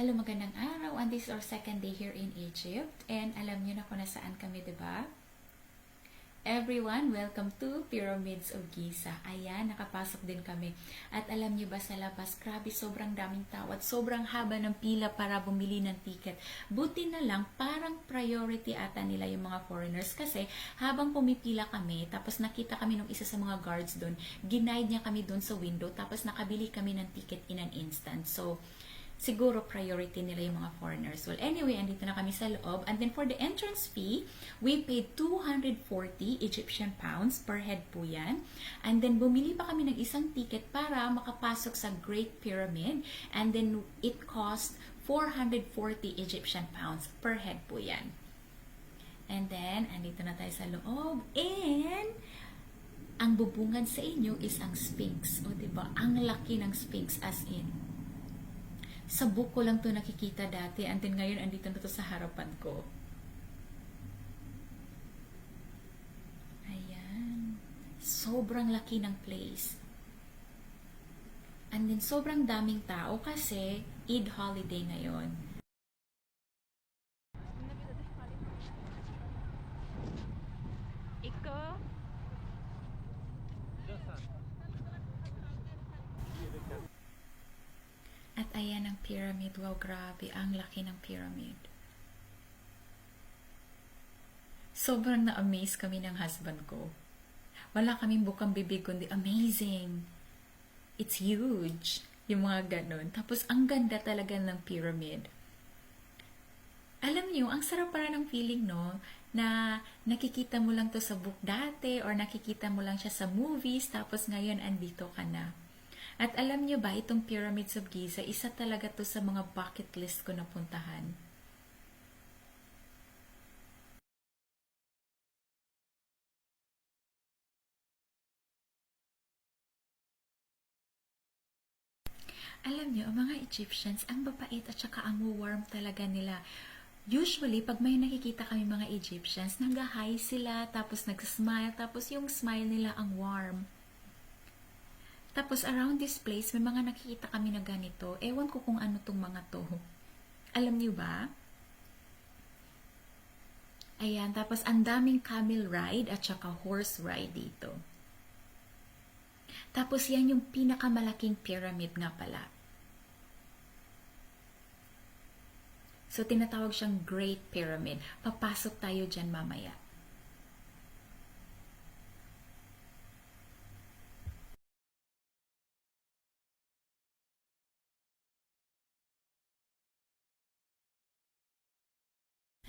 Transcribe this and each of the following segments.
Hello, magandang araw. And this is our second day here in Egypt. And alam niyo na kung nasaan kami, diba? Everyone, welcome to Pyramids of Giza. Ayan, nakapasok din kami. At alam niyo ba sa labas, grabe, sobrang daming tao at sobrang haba ng pila para bumili ng ticket. Buti na lang, parang priority ata nila yung mga foreigners kasi habang pumipila kami, tapos nakita kami nung isa sa mga guards doon, ginaid niya kami doon sa window, tapos nakabili kami ng ticket in an instant. So, siguro priority nila yung mga foreigners. Well, anyway, andito na kami sa loob. And then for the entrance fee, we paid 240 Egyptian pounds per head po yan. And then bumili pa kami ng isang ticket para makapasok sa Great Pyramid. And then it cost 440 Egyptian pounds per head po yan. And then, andito na tayo sa loob. And ang bubungan sa inyo is ang Sphinx. O diba? Ang laki ng Sphinx as in. Sa book ko lang to nakikita dati, and then ngayon andito na to sa harapan ko. Ayan. Sobrang laki ng place. And then sobrang daming tao kasi Eid holiday ngayon. Iko? At ayan ang pyramid. Wow, grabe. Ang laki ng pyramid. Sobrang na-amaze kami ng husband ko. Wala kaming bukang bibig kundi amazing. It's huge. Yung mga ganun. Tapos ang ganda talaga ng pyramid. Alam niyo, ang sarap para ng feeling, no? Na nakikita mo lang to sa book dati or nakikita mo lang siya sa movies tapos ngayon andito ka na. At alam niyo ba, itong Pyramids of Giza, isa talaga to sa mga bucket list ko na puntahan. Alam niyo, ang mga Egyptians, ang babait at saka ang warm talaga nila. Usually, pag may nakikita kami mga Egyptians, nag-hi sila, tapos nag-smile, tapos yung smile nila ang warm. Tapos around this place, may mga nakikita kami na ganito. Ewan ko kung ano tong mga to. Alam niyo ba? Ayan, tapos ang daming camel ride at saka horse ride dito. Tapos yan yung pinakamalaking pyramid nga pala. So tinatawag siyang Great Pyramid. Papasok tayo dyan mamaya.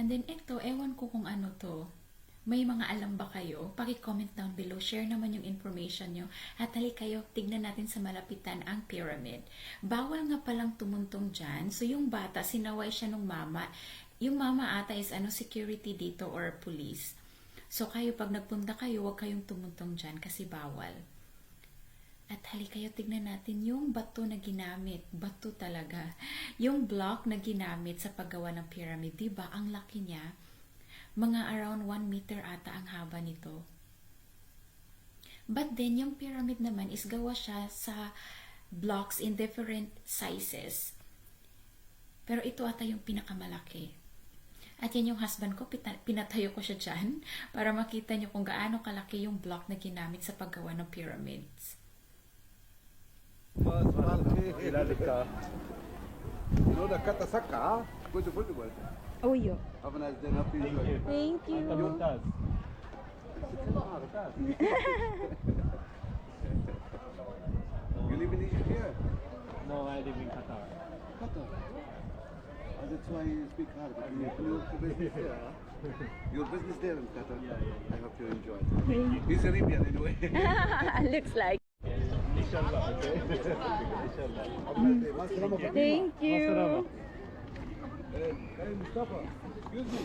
And then ito, ewan ko kung ano to. May mga alam ba kayo? Paki-comment down below. Share naman yung information nyo. At halik kayo, tignan natin sa malapitan ang pyramid. Bawal nga palang tumuntong dyan. So yung bata, sinaway siya ng mama. Yung mama ata is security dito or police. So kayo, pag nagpunta kayo, huwag kayong tumuntong dyan kasi bawal. At halik kayo, tignan natin yung bato na ginamit. Bato talaga. Yung block na ginamit sa paggawa ng pyramid. Diba? Ang laki niya. Mga around 1 meter ata ang haba nito. But then, yung pyramid naman is gawa siya sa blocks in different sizes. Pero ito ata yung pinakamalaki. At yan yung husband ko, pinatayo ko siya dyan para makita nyo kung gaano kalaki yung block na ginamit sa paggawa ng pyramids. Oh, yo. Have a nice day. Happy New Thank you. You live in Egypt here? No, I live in Qatar. Qatar. Oh, that's why you speak Arabic. You do business there, huh? Your business there in Qatar? Yeah. I hope you enjoy it. He's Arabian anyway. Looks like. Inshallah, okay? Inshallah. Have a nice day. Masalama. Thank you. Hey, Mustafa. Excuse me.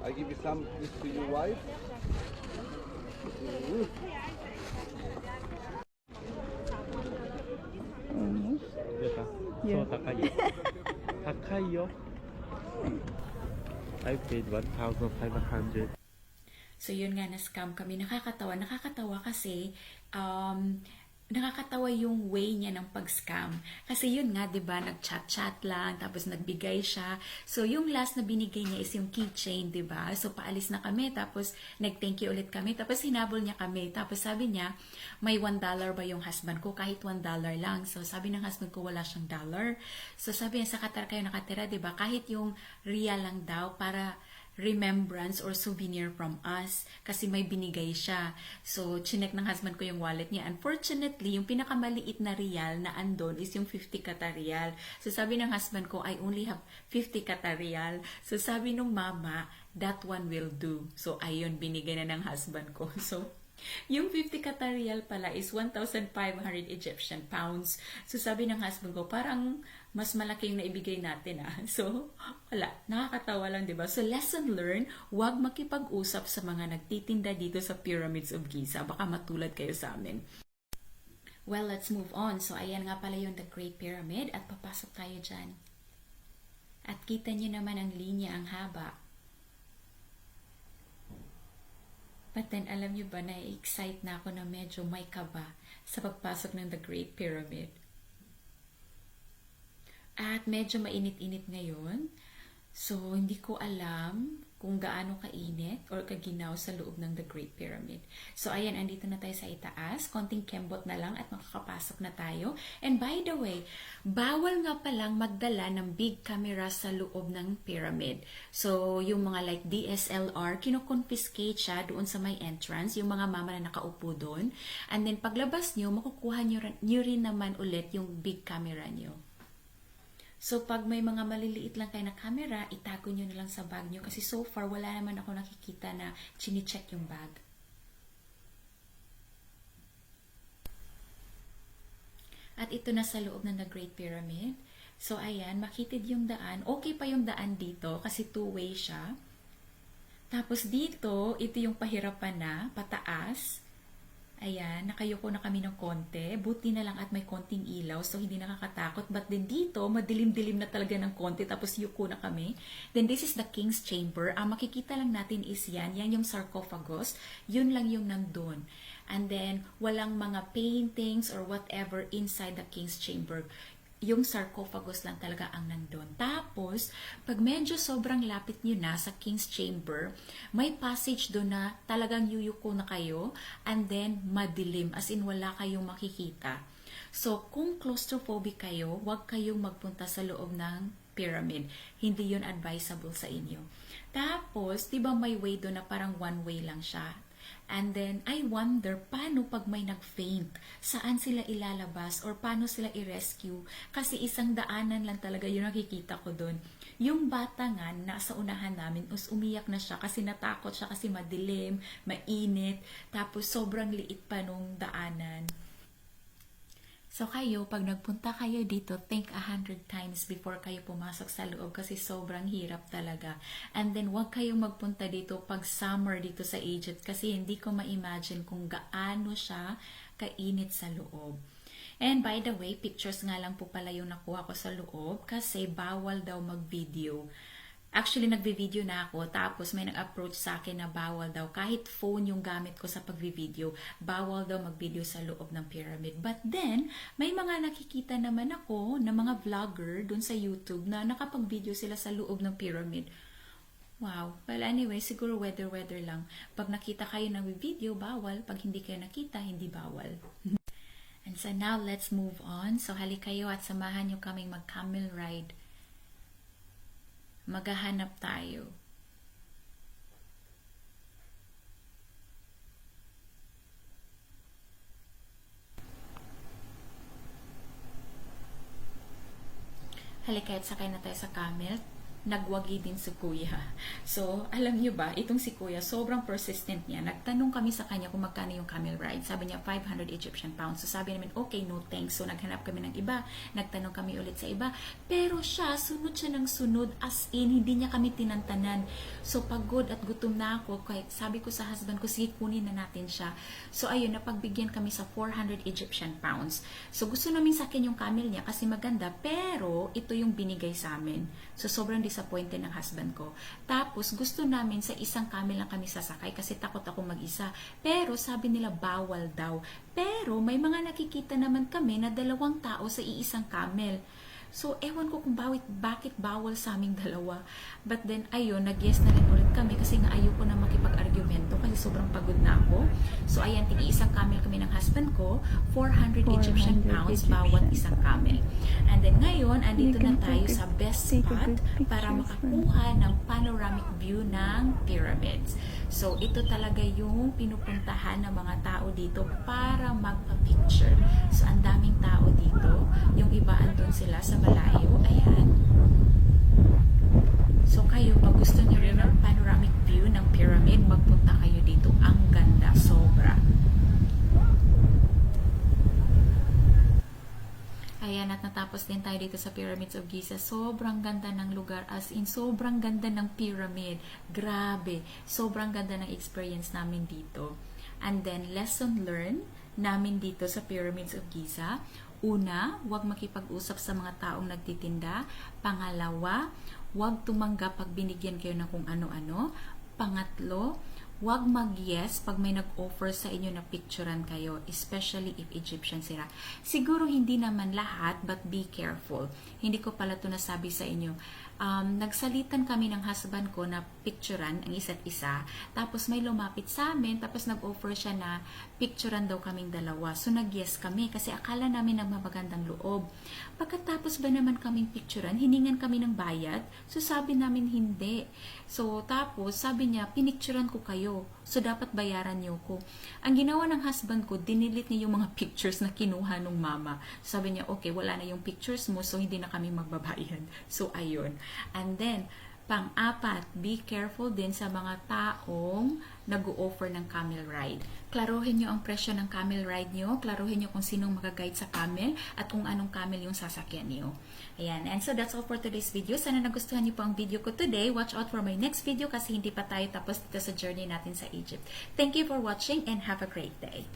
I give you some this to your wife. So Takayo. Takayo. I paid 1,500. So yun nga, na-scam kami. Nakakatawa kasi nakakatawa yung way niya ng pag-scam. Kasi yun nga, di ba, nag-chat-chat lang, tapos nagbigay siya. So, yung last na binigay niya is yung keychain, di ba? So, paalis na kami, tapos nag-thank you ulit kami, tapos hinabol niya kami. Tapos sabi niya, may $1 ba yung husband ko? Kahit $1 lang. So, sabi ng husband ko, wala siyang dollar. So, sabi niya, sa Qatar kayo nakatira, di ba? Kahit yung real lang daw, para remembrance or souvenir from us kasi may binigay siya. So, chinek ng husband ko yung wallet niya. Unfortunately, yung pinakamaliit na real na andon is yung 50 Qatar rial. So, sabi ng husband ko, I only have 50 Qatar rial. So, sabi nung mama, that one will do. So, ayun, binigay na ng husband ko. So, yung 50 Qatar rial pala is 1,500 Egyptian pounds. So, sabi ng husband ko, parang mas malaki yung naibigay natin So, wala. Nakakatawa lang, di ba? So, lesson learned, huwag makipag-usap sa mga nagtitinda dito sa Pyramids of Giza. Baka matulad kayo sa amin. Well, let's move on. So, ayan nga pala yung The Great Pyramid at papasok tayo dyan. At kita nyo naman ang linya, ang haba. But then, alam nyo ba, na-excite na ako na medyo may kaba sa pagpasok ng The Great Pyramid. At medyo mainit-init ngayon. So, hindi ko alam kung gaano kainit or kaginaw sa loob ng The Great Pyramid. So, ayan, andito na tayo sa itaas. Konting kembot na lang at makakapasok na tayo. And by the way, bawal nga palang magdala ng big camera sa loob ng pyramid. So, yung mga like DSLR, kino-confiscate siya doon sa may entrance, yung mga mama na nakaupo doon. And then, paglabas nyo, makukuha nyo rin naman ulit yung big camera nyo. So, pag may mga maliliit lang kayo na camera, itago nyo na lang sa bag nyo. Kasi so far, wala naman ako nakikita na chine-check yung bag. At ito na sa loob ng The Great Pyramid. So, ayan, makitid yung daan. Okay pa yung daan dito kasi two-way siya. Tapos dito, ito yung pahirapan na, pataas. Ayan, nakayuko na kami ng konti. Buti na lang at may konting ilaw, so hindi nakakatakot. But then dito, madilim-dilim na talaga ng konti, tapos yuko na kami. Then this is the King's Chamber. Ang makikita lang natin is yan yung sarcophagus. Yun lang yung nandun. And then, walang mga paintings or whatever inside the King's Chamber. Yung sarcophagus lang talaga ang nandun. Tapos, pag medyo sobrang lapit nyo na sa King's Chamber, may passage doon na talagang yuyuko na kayo and then madilim, as in wala kayong makikita. So, kung claustrophobic kayo, huwag kayong magpunta sa loob ng pyramid. Hindi yun advisable sa inyo. Tapos, di ba may way doon na parang one way lang siya? And then, I wonder, paano pag may nag-faint? Saan sila ilalabas? Or paano sila i-rescue? Kasi isang daanan lang talaga yung nakikita ko doon. Yung bata nga, nasa unahan namin, umiyak na siya kasi natakot siya kasi madilim, mainit, tapos sobrang liit pa nung daanan. So kayo, pag nagpunta kayo dito, think 100 times before kayo pumasok sa loob kasi sobrang hirap talaga. And then, huwag kayong magpunta dito pag summer dito sa Egypt kasi hindi ko ma-imagine kung gaano siya kainit sa loob. And by the way, pictures nga lang po pala yung nakuha ko sa loob kasi bawal daw mag-video. Actually, nagbe-video na ako, tapos may nag-approach sa akin na bawal daw. Kahit phone yung gamit ko sa pag-video, bawal daw mag-video sa loob ng pyramid. But then, may mga nakikita naman ako na mga vlogger dun sa YouTube na nakapag-video sila sa loob ng pyramid. Wow. Well, anyway, siguro weather lang. Pag nakita kayo ng video, bawal. Pag hindi kayo nakita, hindi bawal. And so now, let's move on. So, halik kayo at samahan nyo kaming mag-camel ride. Maghahanap tayo. Halika at sakay na tayo sa camel. Nagwagi din si Kuya. So, alam niyo ba, itong si Kuya, sobrang persistent niya. Nagtanong kami sa kanya kung magkano yung camel ride. Sabi niya, 500 Egyptian pounds. So, sabi namin, okay, no thanks. So, naghanap kami ng iba. Nagtanong kami ulit sa iba. Pero sunod siya ng sunod. As in, hindi niya kami tinantanan. So, pagod at gutom na ako. Kaya sabi ko sa husband ko, sige, kunin na natin siya. So, ayun, napagbigyan kami sa 400 Egyptian pounds. So, gusto namin sa akin yung camel niya kasi maganda. Pero, ito yung binigay sa amin. So, sobrang disappointed disappointed ng husband ko. Tapos, gusto namin sa isang camel lang kami sasakay kasi takot ako mag-isa. Pero, sabi nila, bawal daw. Pero, may mga nakikita naman kami na 2 tao sa iisang camel. So, ewan ko kung bakit bawal sa aming dalawa. But then, ayun, nag-yes na rin ulit kami kasi nga ayoko na makipag-argumento kasi sobrang pagod na ako. So, ayan, tig-isang camel kami ng husband ko, 400 Egyptian pounds bawat isang camel. And then, ngayon, andito na tayo sa best spot para makakuha ng panoramic view ng pyramids. So, ito talaga yung pinupuntahan ng mga tao dito para magpa-picture. So, ang daming tao dito. Yung iba andun sila sa malayo. Ayan. So, kayo, pag gusto niyo rin ng panoramic view ng pyramid, magpunta kayo dito. Ang ganda. Sobra. Ayan, at natapos din tayo dito sa Pyramids of Giza. Sobrang ganda ng lugar, as in, sobrang ganda ng pyramid. Grabe. Sobrang ganda ng experience namin dito. And then, lesson learned namin dito sa Pyramids of Giza. Una, huwag makipag-usap sa mga taong nagtitinda. Pangalawa, huwag tumanggap pag binigyan kayo ng kung ano-ano. Pangatlo, huwag mag-yes pag may nag-offer sa inyo na picturean kayo, especially if Egyptian sila. Siguro hindi naman lahat, but be careful. Hindi ko pala ito nasabi sa inyo. Nagsalitan kami ng husband ko na picturean ang isa't isa. Tapos may lumapit sa amin, tapos nag-offer siya na picturean daw kaming dalawa. So nag-yes kami kasi akala namin nagmamagandang loob. Pagkatapos ba naman kaming picturean, hiningan kami ng bayad? So sabi namin hindi. So tapos sabi niya, pinicturean ko kayo. So dapat bayaran niyo ko. Ang ginawa ng husband ko, dinilit niya yung mga pictures na kinuha nung mama. So sabi niya, okay, wala na yung pictures mo, so hindi na kami magbabayad. So ayun. And then, pang-apat, be careful din sa mga taong nag-o-offer ng camel ride. Klaruhin nyo ang presyo ng camel ride nyo, klaruhin nyo kung sinong mag-guide sa camel, at kung anong camel yung sasakyan nyo. Ayan, and so that's all for today's video. Sana nagustuhan nyo po ang video ko today. Watch out for my next video kasi hindi pa tayo tapos dito sa journey natin sa Egypt. Thank you for watching and have a great day.